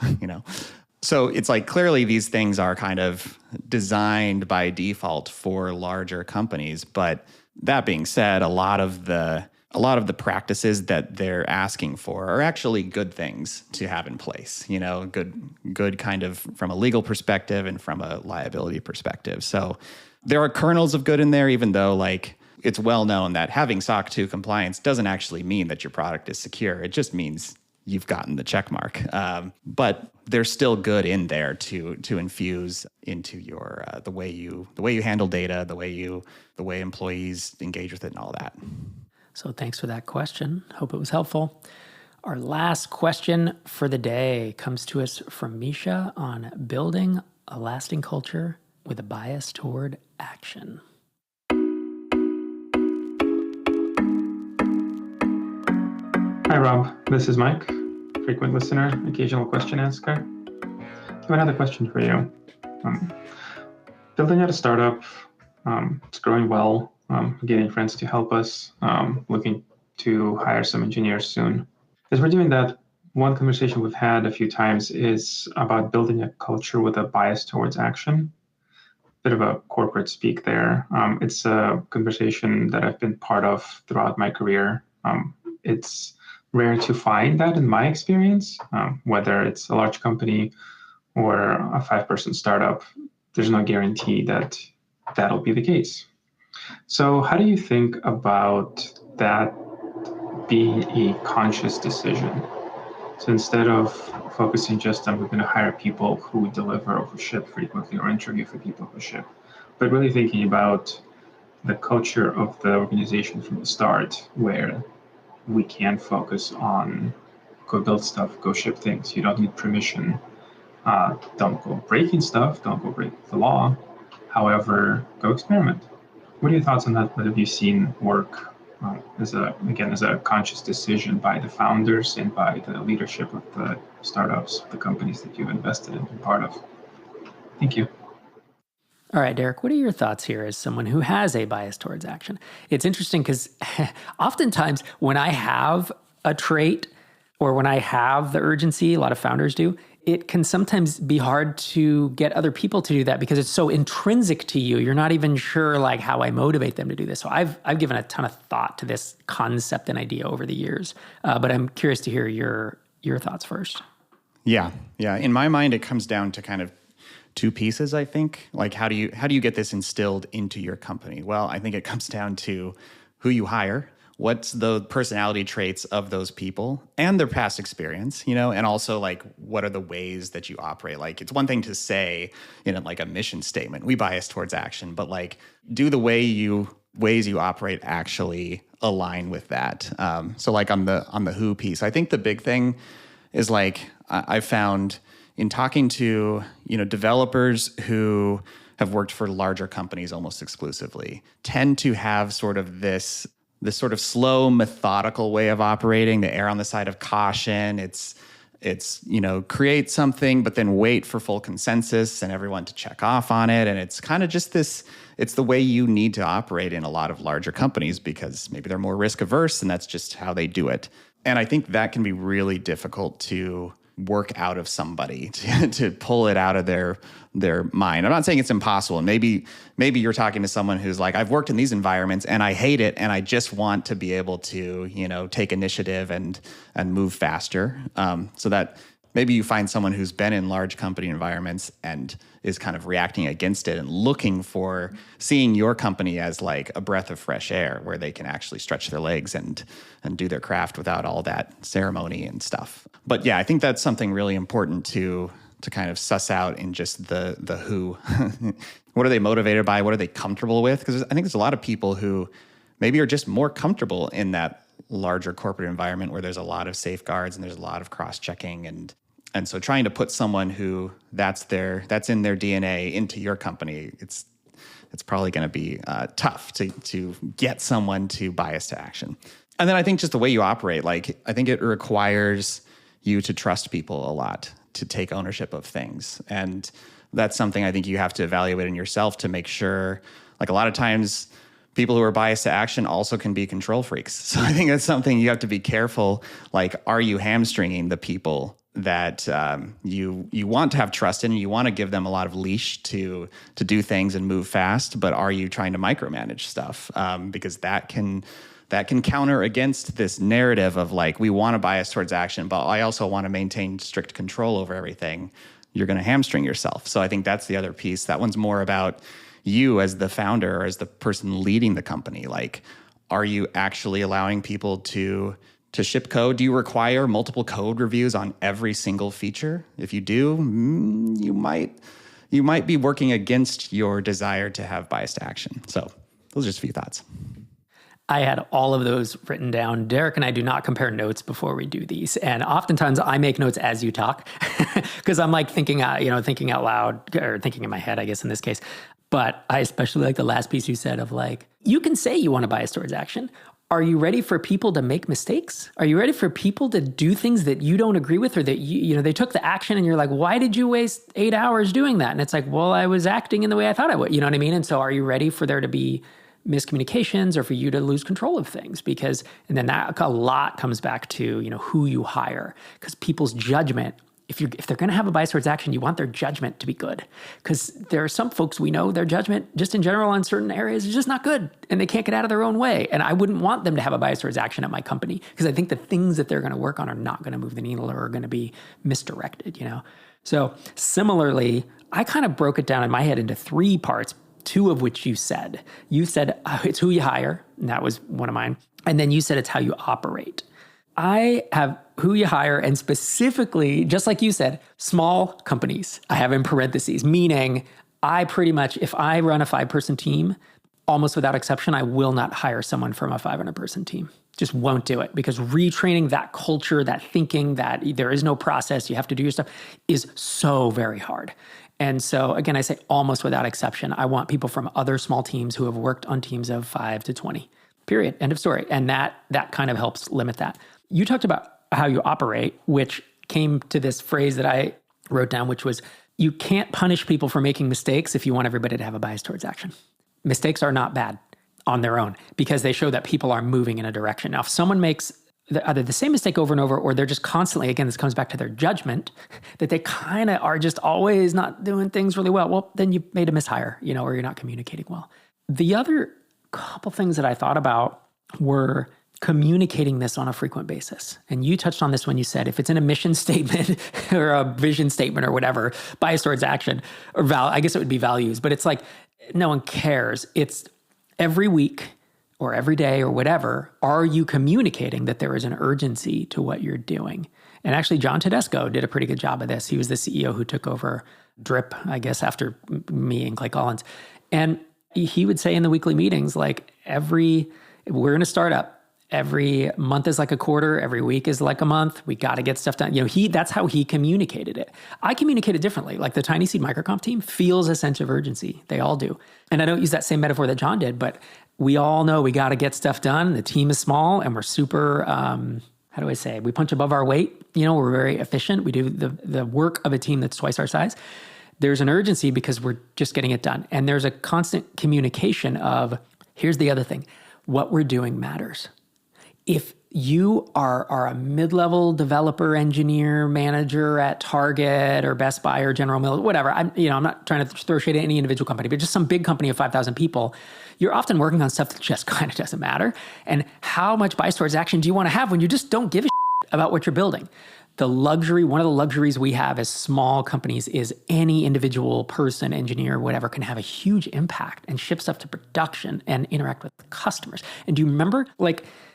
So it's like clearly these things are kind of designed by default for larger companies. But that being said, a lot of the practices that they're asking for are actually good things to have in place, good kind of from a legal perspective and from a liability perspective. So there are kernels of good in there, even though like it's well known that having SOC 2 compliance doesn't actually mean that your product is secure. It just means you've gotten the check mark. But there's still good in there to infuse into your the way you handle data, the way employees engage with it, and all that. So thanks for that question. Hope it was helpful. Our last question for the day comes to us from Misha on building a lasting culture with a bias toward action. Hi, Rob. This is Mike, frequent listener, occasional question asker. I have another question for you. Building out a startup, it's growing well, getting friends to help us, looking to hire some engineers soon. As we're doing that, one conversation we've had a few times is about building a culture with a bias towards action. Bit of a corporate speak there. It's a conversation that I've been part of throughout my career. It's rare to find that in my experience, whether it's a large company or a 5-person startup, there's no guarantee that that'll be the case. So how do you think about that being a conscious decision? So instead of focusing just on we're going to hire people who deliver or who ship frequently or interview for people who ship, but really thinking about the culture of the organization from the start, where we can focus on go build stuff, go ship things. You don't need permission. Don't go breaking stuff. Don't go break the law. However, go experiment. What are your thoughts on that? What have you seen work as a conscious decision by the founders and by the leadership of the startups, the companies that you've invested in and part of? Thank you. All right, Derrick, what are your thoughts here as someone who has a bias towards action? It's interesting because oftentimes when I have a trait or when I have the urgency, a lot of founders do, it can sometimes be hard to get other people to do that because it's so intrinsic to you. You're not even sure like how I motivate them to do this. So I've given a ton of thought to this concept and idea over the years, but I'm curious to hear your thoughts first. Yeah. In my mind, it comes down to kind of two pieces, I think. Like, how do you get this instilled into your company? Well, I think it comes down to who you hire, what's the personality traits of those people and their past experience, and also like what are the ways that you operate. Like, it's one thing to say in like a mission statement, we bias towards action, but like, do the ways you operate actually align with that? So like on the who piece, I think the big thing is like I found in talking to, developers who have worked for larger companies almost exclusively, tend to have sort of this sort of slow, methodical way of operating. They err on the side of caution. It's create something, but then wait for full consensus and everyone to check off on it. And it's kind of just it's the way you need to operate in a lot of larger companies because maybe they're more risk averse and that's just how they do it. And I think that can be really difficult to work out of somebody, to pull it out of their mind. I'm not saying it's impossible. Maybe you're talking to someone who's like, I've worked in these environments and I hate it and I just want to be able to, take initiative and move faster. So that maybe you find someone who's been in large company environments and is kind of reacting against it and seeing your company as like a breath of fresh air where they can actually stretch their legs and do their craft without all that ceremony and stuff. But yeah, I think that's something really important to kind of suss out in just the who. What are they motivated by? What are they comfortable with? Because I think there's a lot of people who maybe are just more comfortable in that larger corporate environment where there's a lot of safeguards and there's a lot of cross-checking and so trying to put someone who that's in their DNA into your company, it's probably going to be tough to get someone to bias to action. And then I think just the way you operate, like I think it requires you to trust people a lot, to take ownership of things. And that's something I think you have to evaluate in yourself to make sure, like a lot of times people who are biased to action also can be control freaks. So I think that's something you have to be careful. Like, are you hamstringing the people that you want to have trust in and you want to give them a lot of leash to do things and move fast, but are you trying to micromanage stuff? Because that can counter against this narrative of like, we want to bias towards action, but I also want to maintain strict control over everything. You're going to hamstring yourself. So I think that's the other piece. That one's more about you as the founder or as the person leading the company. Like, are you actually allowing people to to ship code? Do you require multiple code reviews on every single feature? If you do, you might be working against your desire to have biased action. So those are just a few thoughts. I had all of those written down. Derrick and I do not compare notes before we do these. And oftentimes I make notes as you talk because I'm like thinking out loud, or thinking in my head, I guess in this case. But I especially like the last piece you said of like, you can say you want to bias towards action. Are you ready for people to make mistakes? Are you ready for people to do things that you don't agree with, or that they took the action and you're like, why did you waste 8 hours doing that? And it's like, well, I was acting in the way I thought I would. You know what I mean? And so are you ready for there to be miscommunications or for you to lose control of things? And then that a lot comes back to, who you hire, because people's judgment, if they're going to have a bias towards action, you want their judgment to be good, because there are some folks we know their judgment just in general on certain areas is just not good and they can't get out of their own way. And I wouldn't want them to have a bias towards action at my company, because I think the things that they're going to work on are not going to move the needle or are going to be misdirected, So similarly, I kind of broke it down in my head into 3 parts, 2 of which you said. You said it's who you hire, and that was one of mine. And then you said it's how you operate. I have who you hire, and specifically, just like you said, small companies, I have in parentheses, meaning I pretty much, if I run a 5-person team, almost without exception, I will not hire someone from a 500-person team. Just won't do it, because retraining that culture, that thinking that there is no process, you have to do your stuff, is so very hard. And so, again, I say almost without exception, I want people from other small teams who have worked on teams of 5 to 20, period, end of story. And that kind of helps limit that. You talked about how you operate, which came to this phrase that I wrote down, which was, you can't punish people for making mistakes if you want everybody to have a bias towards action. Mistakes are not bad on their own, because they show that people are moving in a direction. Now, if someone makes either the same mistake over and over, or they're just constantly, again, this comes back to their judgment, that they kind of are just always not doing things really well then you made a mishire, or you're not communicating well. The other couple things that I thought about were communicating this on a frequent basis. And you touched on this when you said, if it's in a mission statement or a vision statement or whatever, bias towards action, or I guess it would be values, but it's like, no one cares. It's every week or every day or whatever, are you communicating that there is an urgency to what you're doing? And actually, John Tedesco did a pretty good job of this. He was the CEO who took over Drip, I guess, after me and Clay Collins. And he would say in the weekly meetings, like we're in a startup, every month is like a quarter, every week is like a month. We got to get stuff done. That's how he communicated it. I communicated differently. Like the Tiny Seed Microconf team feels a sense of urgency. They all do. And I don't use that same metaphor that John did, but we all know we got to get stuff done. The team is small and we're super, we punch above our weight. We're very efficient. We do the work of a team that's twice our size. There's an urgency because we're just getting it done. And there's a constant communication of, here's the other thing, what we're doing matters. If you are a mid-level developer, engineer, manager at Target or Best Buy or General Mills, whatever, I'm not trying to throw shade at any individual company, but just some big company of 5,000 people, you're often working on stuff that just kind of doesn't matter. And how much bias towards action do you want to have when you just don't give a shit about what you're building? One of the luxuries we have as small companies is any individual person, engineer, whatever, can have a huge impact and ship stuff to production and interact with customers. And do you remember,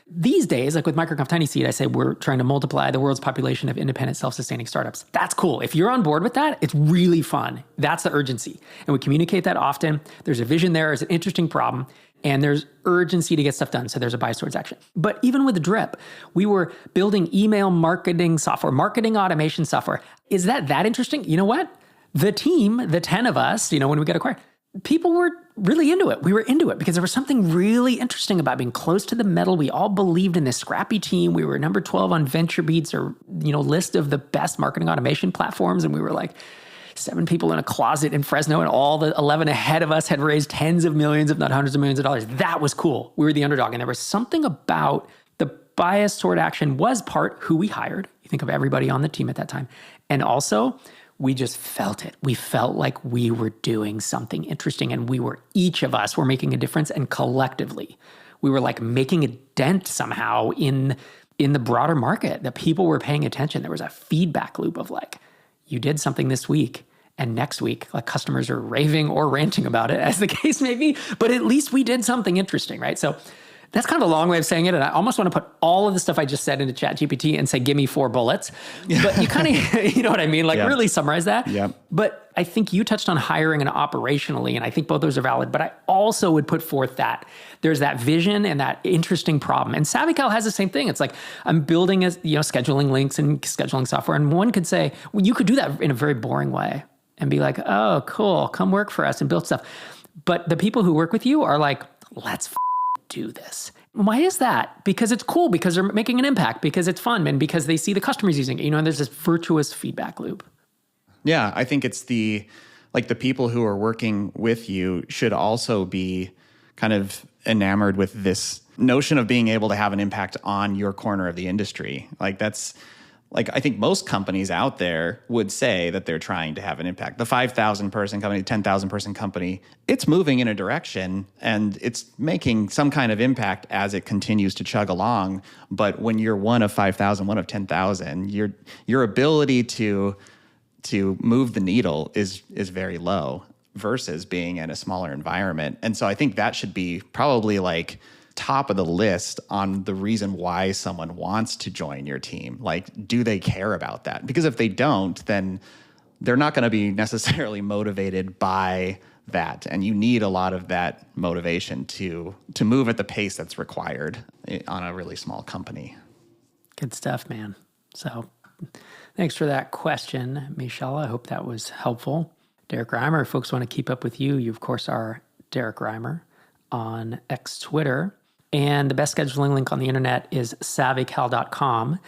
these days, like with Microconf Tiny Seed, I say we're trying to multiply the world's population of independent, self-sustaining startups. That's cool. If you're on board with that, it's really fun. That's the urgency. And we communicate that often. There's a vision there. There's an interesting problem. And there's urgency to get stuff done. So there's a bias towards action. But even with Drip, we were building email marketing software, marketing automation software. Is that interesting? You know what? The team, the 10 of us, when we got acquired, people were really into it. We were into it because there was something really interesting about being close to the metal. We all believed in this scrappy team. We were number 12 on VentureBeat's list of the best marketing automation platforms. And we were like 7 people in a closet in Fresno, and all the 11 ahead of us had raised tens of millions, if not hundreds of millions of dollars. That was cool. We were the underdog. And there was something about the bias toward action was part who we hired. You think of everybody on the team at that time. And also, we just felt it. We felt like we were doing something interesting, and each of us were making a difference, and collectively, we were like making a dent somehow in the broader market, that people were paying attention. There was a feedback loop of like, you did something this week, and next week, like customers are raving or ranting about it, as the case may be, but at least we did something interesting, right? So That's kind of a long way of saying it. And I almost want to put all of the stuff I just said into ChatGPT and say, give me 4 bullets. But you kind of, you know what I mean? Like really summarize that. Yeah. But I think you touched on hiring and operationally, and I think both those are valid. But I also would put forth that there's that vision and that interesting problem. And SavvyCal has the same thing. It's like, I'm building scheduling links and scheduling software. And one could say, well, you could do that in a very boring way and be like, oh, cool, come work for us and build stuff. But the people who work with you are like, let's do this. Why is that? Because it's cool, because they're making an impact, because it's fun, and because they see the customers using it, and there's this virtuous feedback loop. Yeah, I think it's the people who are working with you should also be kind of enamored with this notion of being able to have an impact on your corner of the industry. I think most companies out there would say that they're trying to have an impact. The 5,000 person company, 10,000 person company, it's moving in a direction and it's making some kind of impact as it continues to chug along. But when you're one of 5,000, one of 10,000, your ability to move the needle is very low versus being in a smaller environment. And so I think that should be probably like top of the list on the reason why someone wants to join your team. Like, do they care about that? Because if they don't, then they're not going to be necessarily motivated by that. And you need a lot of that motivation to move at the pace that's required on a really small company. Good stuff, man. So thanks for that question, Michelle. I hope that was helpful. Derrick Reimer, if folks want to keep up with you, you of course are Derrick Reimer on X Twitter. And the best scheduling link on the internet is savvycal.com.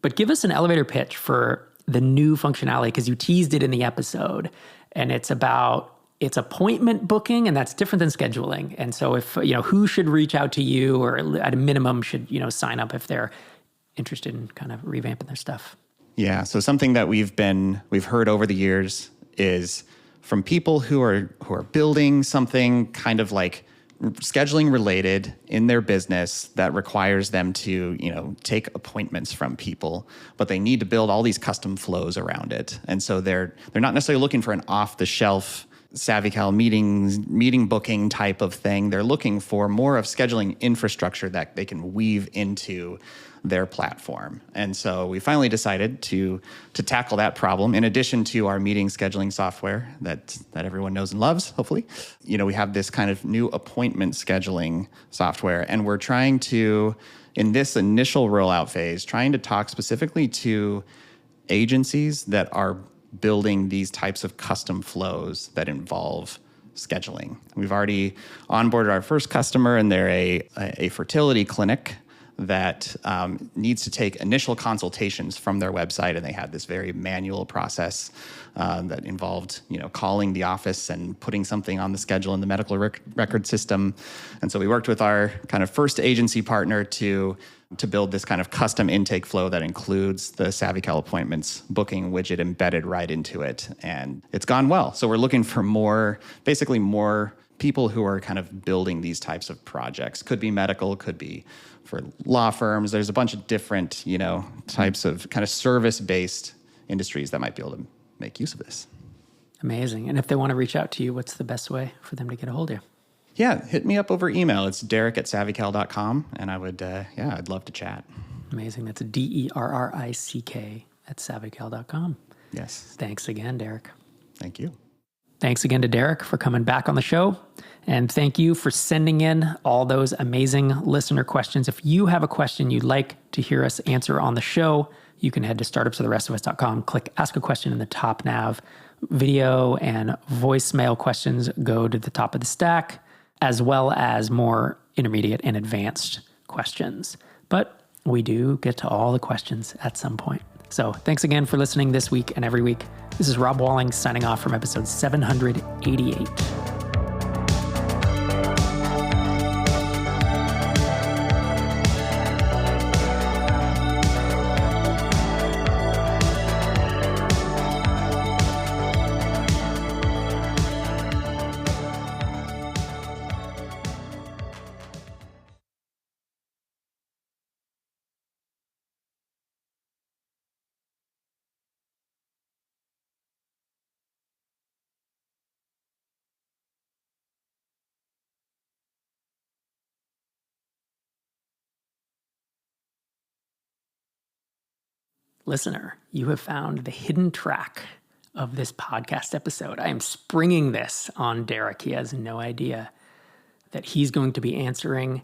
But give us an elevator pitch for the new functionality, because you teased it in the episode. And it's appointment booking, and that's different than scheduling. And so if, who should reach out to you, or at a minimum should, sign up if they're interested in kind of revamping their stuff? Yeah. So something that we've heard over the years is from people who are building something kind of like scheduling related in their business that requires them to, take appointments from people, but they need to build all these custom flows around it. And so they're not necessarily looking for an off-the-shelf SavvyCal meeting booking type of thing. They're looking for more of scheduling infrastructure that they can weave into their platform. And so we finally decided to tackle that problem. In addition to our meeting scheduling software that everyone knows and loves, hopefully, we have this kind of new appointment scheduling software. And we're trying to, in this initial rollout phase, trying to talk specifically to agencies that are building these types of custom flows that involve scheduling. We've already onboarded our first customer, and they're a fertility clinic that needs to take initial consultations from their website, and they had this very manual process that involved, calling the office and putting something on the schedule in the medical record system. And so we worked with our kind of first agency partner to build this kind of custom intake flow that includes the SavvyCal appointments booking widget embedded right into it, and it's gone well. So we're looking for more people who are kind of building these types of projects. Could be medical, could be for law firms. There's a bunch of different, types of kind of service-based industries that might be able to make use of this. Amazing. And if they want to reach out to you, what's the best way for them to get a hold of you? Yeah, hit me up over email. It's derrick@savvycal.com, and I'd love to chat. Amazing. That's DERRICK @savvycal.com. Yes. Thanks again, Derrick. Thank you. Thanks again to Derrick for coming back on the show. And thank you for sending in all those amazing listener questions. If you have a question you'd like to hear us answer on the show, you can head to startupsfortherestofus.com, click Ask a Question in the top nav. Video and voicemail questions go to the top of the stack, as well as more intermediate and advanced questions. But we do get to all the questions at some point. So thanks again for listening this week and every week. This is Rob Walling signing off from episode 788. listener, you have found the hidden track of this podcast episode. I am springing this on Derrick. He has no idea that he's going to be answering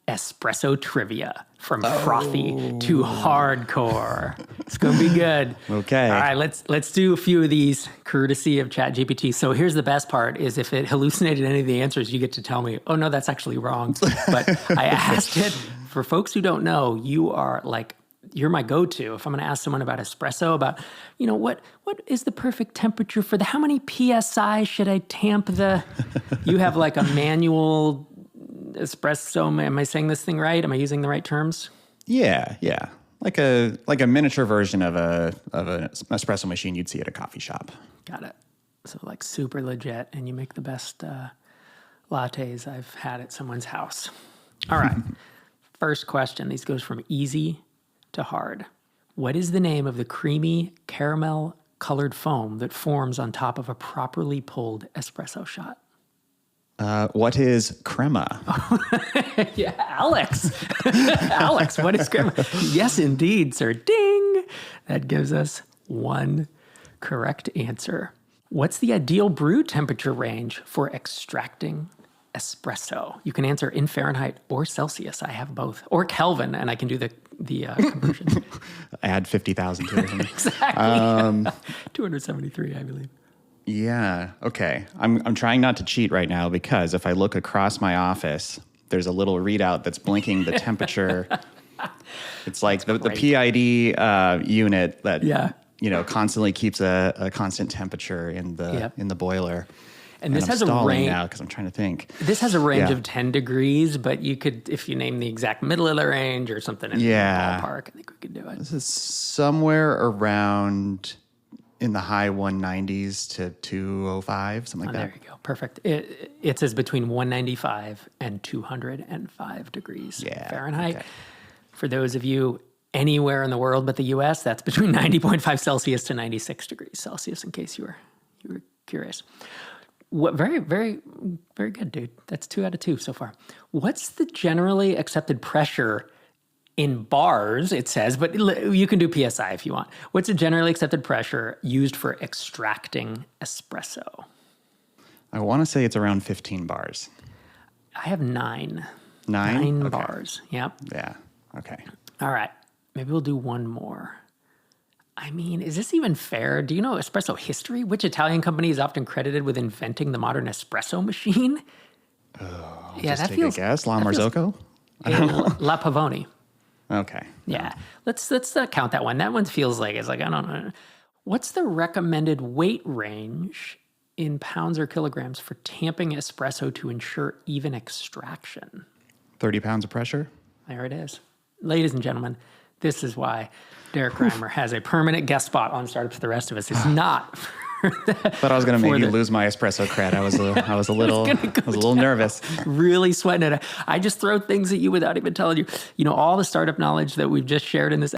espresso trivia from frothy to hardcore. It's going to be good. Okay. All right, let's do a few of these courtesy of ChatGPT. So here's the best part is if it hallucinated any of the answers, you get to tell me, oh no, that's actually wrong. But I asked it. For folks who don't know, you're my go-to. If I'm going to ask someone about espresso, about, what is the perfect temperature for how many PSI should I tamp you have like a manual espresso. Am I saying this thing right? Am I using the right terms? Yeah. Like a miniature version of an espresso machine you'd see at a coffee shop. Got it. So like super legit, and you make the best lattes I've had at someone's house. All right. First question. These goes from easy to hard. What is the name of the creamy caramel colored foam that forms on top of a properly pulled espresso shot? What is crema? Yeah, Alex. Alex, what is crema? Yes, indeed, sir. Ding! That gives us one correct answer. What's the ideal brew temperature range for extracting espresso? You can answer in Fahrenheit or Celsius. I have both. Or Kelvin, and I can do the conversion. Add 50,000 to it. Exactly. 273, I believe. Yeah. Okay. I'm trying not to cheat right now because if I look across my office, there's a little readout that's blinking the temperature. It's like the PID unit that constantly keeps a constant temperature in the boiler. And this has a range now because I'm trying to think. This has a range of 10 degrees, but you could, if you name the exact middle of the range or something in the ballpark, I think we could do it. This is somewhere around in the high 190s to 205, something like that. There you go. Perfect. It says between 195 and 205 degrees Fahrenheit. Okay. For those of you anywhere in the world but the U.S., that's between 90.5 Celsius to 96 degrees Celsius, in case you were curious. What very, very, very good, dude. That's 2 out of 2 so far. What's the generally accepted pressure in bars, it says, but you can do PSI if you want. What's a generally accepted pressure used for extracting espresso? I want to say it's around 15 bars. I have 9. 9? Okay. Bars. Yep. Yeah. Okay. All right. Maybe we'll do one more. I mean, is this even fair? Do you know espresso history? Which Italian company is often credited with inventing the modern espresso machine? That feels... a guess. La Marzocco? I don't know. La Pavoni. Okay. Yeah. Let's count that one. That one feels like, I don't know. What's the recommended weight range in pounds or kilograms for tamping espresso to ensure even extraction? 30 pounds of pressure? There it is. Ladies and gentlemen, this is why Derrick Reimer has a permanent guest spot on Startups for the Rest of Us. It's not... Thought I was going to make you lose my espresso cred. I was a little nervous. Really sweating it. I just throw things at you without even telling you. All the startup knowledge that we've just shared in this